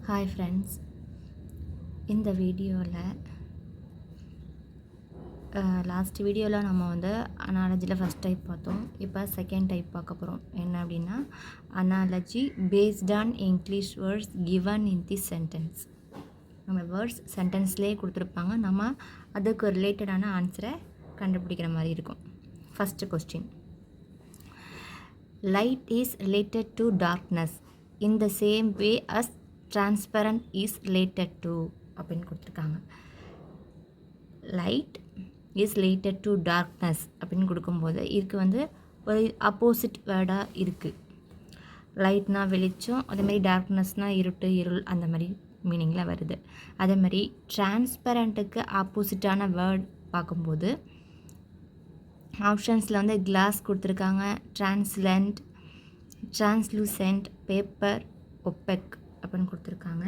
Hi friends, இந்த வீடியோவில் last வீடியோவில் நம்ம வந்து அனாலஜியில் ஃபஸ்ட் டைப் பார்த்தோம். இப்போ செகண்ட் டைப் பார்க்க போகிறோம். என்ன அப்படின்னா, analogy based on English words given in the sentence. நம்ம வேர்ட்ஸ் சென்டென்ஸ்லேயே கொடுத்துருப்பாங்க, நம்ம அதுக்கு ரிலேட்டடான ஆன்சரை கண்டுபிடிக்கிற மாதிரி இருக்கும். First question, light is related to darkness in the same way as transparent is related to அப்படின்னு கொடுத்துருக்காங்க. Light is related to darkness அப்படின்னு கொடுக்கும்போது இதுக்கு வந்து ஒரு ஆப்போசிட் வேர்டாக இருக்குது. லைட்னால் வெளிச்சம், அதேமாதிரி டார்க்னஸ்னால் இருட்டு இருள், அந்த மாதிரி மீனிங்கில் வருது. அதே மாதிரி டிரான்ஸ்பரண்ட்டுக்கு ஆப்போசிட்டான வேர்ட் பார்க்கும்போது ஆப்ஷன்ஸில் வந்து கிளாஸ் கொடுத்துருக்காங்க, டிரான்ஸ்லண்ட், டிரான்ஸ்லூசென்ட், பேப்பர், ஒப்பெக் அப்படின்னு கொடுத்துருக்காங்க.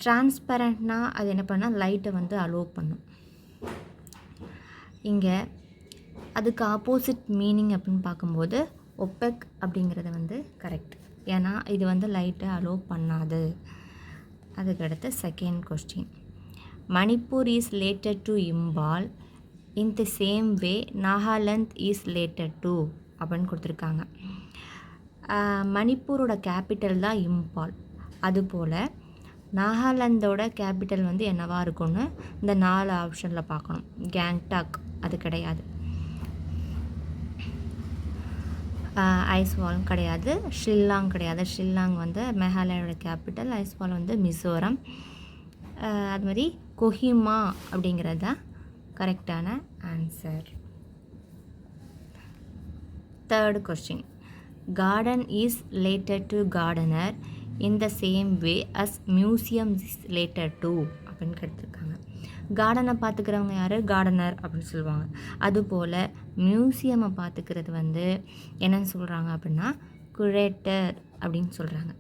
டிரான்ஸ்பரண்ட்னா அது என்ன பண்ணால் லைட்டை வந்து அலோவ் பண்ணும். இங்கே அதுக்கு ஆப்போசிட் மீனிங் அப்படின்னு பார்க்கும்போது ஒப்பெக் அப்படிங்கிறது வந்து கரெக்ட். ஏன்னா இது வந்து லைட்டை அலோவ் பண்ணாது. அதுக்கடுத்து second question, Manipur is related to Imphal in the same way Nagaland is related to அப்படின்னு கொடுத்துருக்காங்க. மணிப்பூரோட கேபிட்டல் தான் இம்பால். அதுபோல் நாகாலாந்தோட கேபிட்டல் வந்து என்னவாக இருக்கும்னு இந்த 4 ஆப்ஷனில் பார்க்கணும். கேங்டாக் அது கிடையாது, ஐஸ்வாலும் கிடையாது, ஷில்லாங் கிடையாது. ஷில்லாங் வந்து மேகாலயோட கேபிட்டல், ஐஸ்வால் வந்து மிசோரம். அது மாதிரி கொஹிமா அப்படிங்கிறது தான் கரெக்டான answer. Third question, garden is related to gardener in the same way as museum is related to அப்படின்னு கேட்டிருக்காங்க. கார்டனை பார்த்துக்கிறவங்க யார்? கார்டனர் அப்படின்னு சொல்லுவாங்க. அதுபோல் மியூசியமை பார்த்துக்கிறது வந்து என்னன்னு சொல்கிறாங்க அப்படின்னா குரேட்டர் அப்படின்னு சொல்கிறாங்க.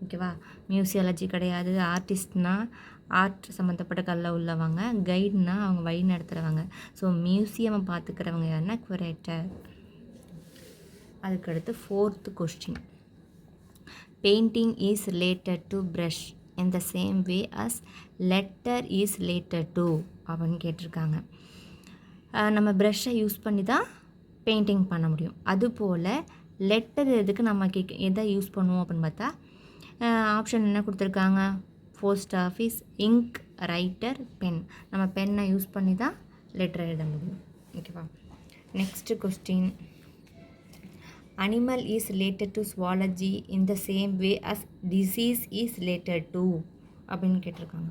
ஓகேவா? மியூசியாலஜி கிடையாது. ஆர்டிஸ்ட்னால் ஆர்ட் சம்மந்தப்பட்ட கல்ல உள்ளவங்க, கைடுனா அவங்க வழி நடத்துகிறவங்க. ஸோ மியூசியமை பார்த்துக்கிறவங்க யாருன்னா குரேட்டர். அதுக்கடுத்து fourth question, painting is related to brush in the same way as letter is related to அப்படின்னு கேட்டிருக்காங்க. நம்ம ப்ரஷ்ஷை யூஸ் பண்ணி தான் பெயிண்டிங் பண்ண முடியும். அதுபோல் லெட்டர் எதுக்கு நம்ம எதை யூஸ் பண்ணுவோம் அப்படின்னு பார்த்தா ஆப்ஷன் என்ன கொடுத்துருக்காங்க? Post office, ink, writer, pen. நம்ம பென்னை யூஸ் பண்ணி தான் லெட்டர் எழுத முடியும். ஓகேவா? Next question, animal is related to zoology in the same way as disease is related to அப்படின்னு கேட்டிருக்காங்க.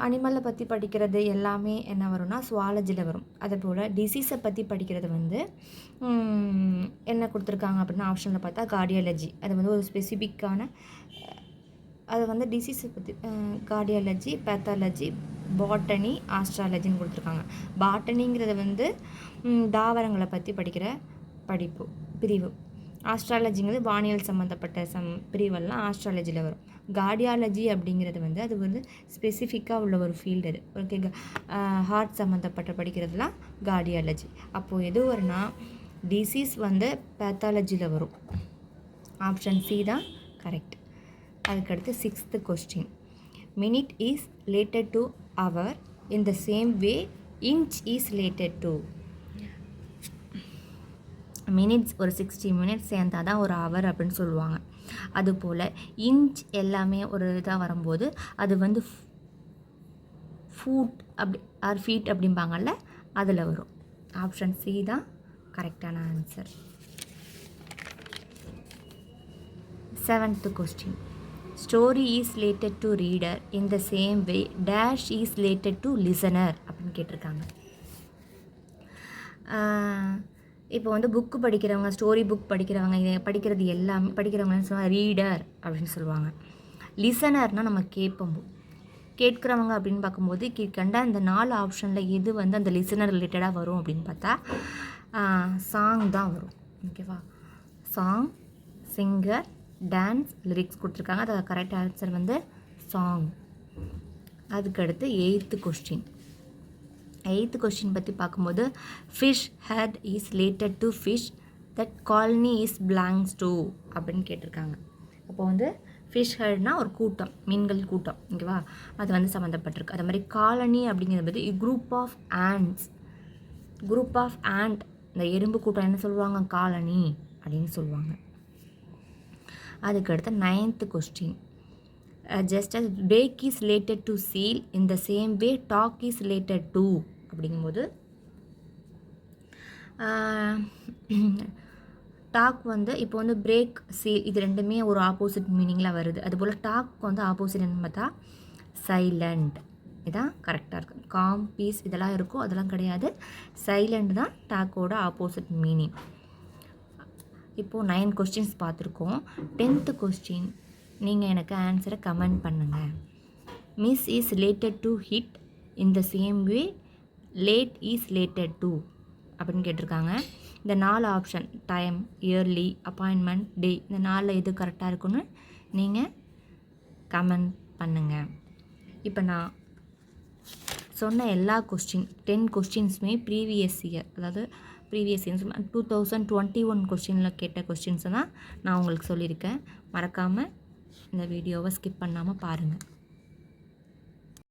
அனிமலை பற்றி படிக்கிறது எல்லாமே என்ன வரும்னா சுவாலஜியில் வரும். அதுபோல் டிசீஸை பற்றி படிக்கிறது வந்து என்ன கொடுத்துருக்காங்க அப்படின்னா ஆப்ஷனில் பார்த்தா கார்டியாலஜி. அது வந்து ஒரு ஸ்பெசிஃபிக்கான அது வந்து டிசீஸை பற்றி கார்டியாலஜி, பேத்தாலஜி, பாட்டனி, ஆஸ்ட்ராலஜின்னு கொடுத்துருக்காங்க. பாட்டனிங்கிறது வந்து தாவரங்களை பற்றி படிக்கிற பிரிவு. ஆஸ்ட்ராலஜிங்கிறது வானியல் சம்மந்தப்பட்ட பிரிவெல்லாம் ஆஸ்ட்ராலஜியில் வரும். கார்டியாலஜி அப்படிங்கிறது வந்து அது வந்து ஸ்பெசிஃபிக்காக உள்ள ஒரு ஃபீல்டு. அது ஓகே, ஹார்ட் சம்மந்தப்பட்ட படிக்கிறதுலாம் கார்டியாலஜி. அப்போது எது வரும்னா டிசீஸ் வந்து பேத்தாலஜியில் வரும். ஆப்ஷன் சி தான் கரெக்ட். அதுக்கடுத்து sixth question, minute is related to hour in the same way inch is related to. Minutes ஒரு 60 மினிட்ஸ் சேர்ந்தால் தான் ஒரு ஹவர் அப்படின்னு சொல்லுவாங்க. அதுபோல் இன்ச் எல்லாமே ஒரு இதாக வரும்போது அது வந்து ஃபூட் அப்படி ஆர் ஃபீட் அப்படிம்பாங்கல்ல, அதில் வரும். ஆப்ஷன் சி தான் கரெக்டான answer. Seventh question, story is related to reader in the same way dash is related to listener அப்படின்னு கேட்டிருக்காங்க. இப்போ வந்து புக்கு படிக்கிறவங்க, ஸ்டோரி புக் படிக்கிறவங்க, இதை படிக்கிறது எல்லாமே படிக்கிறவங்கன்னு சொல்லுவாங்க ரீடர் அப்படின்னு சொல்லுவாங்க. லிசனர்னால் நம்ம கேட்குறவங்க அப்படின்னு பார்க்கும்போது கீழ்கண்ட அந்த 4 ஆப்ஷனில் எது வந்து அந்த லிசனர் ரிலேட்டடாக வரும் அப்படின்னு பார்த்தா சாங் தான் வரும். ஓகேவா? சாங், சிங்கர், டான்ஸ், லிரிக்ஸ் கொடுத்துருக்காங்க. அது கரெக்ட் ஆன்சர் வந்து சாங். அதுக்கடுத்து எயித்து கொஸ்டின் பற்றி பார்க்கும்போது fish head is related to fish that colony is belongs to அப்படின்னு கேட்டிருக்காங்க. அப்போ வந்து ஃபிஷ் ஹெட்னா ஒரு கூட்டம், மீன்கள் கூட்டம், ஓகேவா, அது வந்து சம்மந்தப்பட்டிருக்கு. அது மாதிரி காலனி அப்படிங்கிறது வந்து group of ants. Group of ant, இந்த எறும்பு கூட்டம் என்ன சொல்லுவாங்க, காலனி அப்படின்னு சொல்லுவாங்க. அதுக்கடுத்து 9th question. Just as break is related to seal in the same way talk is related to அப்படிங்கும்போது டாக் வந்து இப்போ வந்து பிரேக் சீல் இது ரெண்டுமே ஒரு ஆப்போசிட் மீனிங்கில் வருது. அதுபோல் டாக் வந்து ஆப்போசிட் என்ன பார்த்தா சைலண்ட். இதான் கரெக்டாக இருக்குது. காம், பீஸ் இதெல்லாம் இருக்கும், அதெல்லாம் கிடையாது. சைலண்ட் தான் டாக்கோட ஆப்போசிட் மீனிங். இப்போது 9 கொஸ்டின்ஸ் பார்த்துருக்கோம். 10th கொஸ்டின் நீங்கள் எனக்கு ஆன்சரை கமெண்ட் பண்ணுங்கள். Miss is related to hit in the same way late is related to அப்படின்னு கேட்டிருக்காங்க. இந்த 4 ஆப்ஷன் டைம், இயர்லி, அப்பாயின்மெண்ட், டே, இந்த 4 எது கரெக்டாக இருக்குன்னு நீங்கள் கமெண்ட் பண்ணுங்கள். இப்போ நான் சொன்ன எல்லா 10 கொஸ்டின்ஸுமே ப்ரீவியஸ் இயர், அதாவது ப்ரீவியஸ் இயர்ஸ் 2021 கொஸ்டினில் கேட்ட கொஸ்டின்ஸை தான் நான் உங்களுக்கு சொல்லியிருக்கேன். மறக்காமல் இந்த வீடியோவை ஸ்கிப் பண்ணாமல் பாருங்கள்.